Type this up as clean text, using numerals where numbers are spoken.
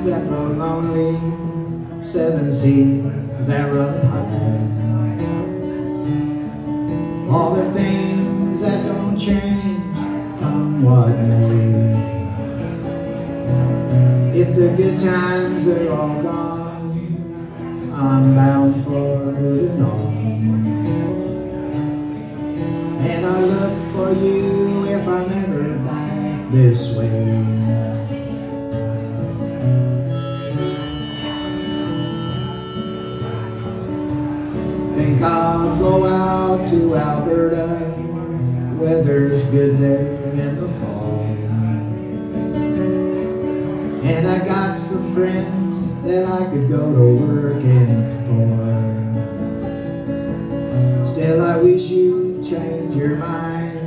winds that blow lonely, seven seas that run high. All the things that don't change, come what may. If the good times are all gone, I'm bound for moving on. And I look for you if I'm ever back this way. Think I'll go out to Alberta, weather's good there in the fall. And I got some friends that I could go to working for. Still I wish you'd change your mind.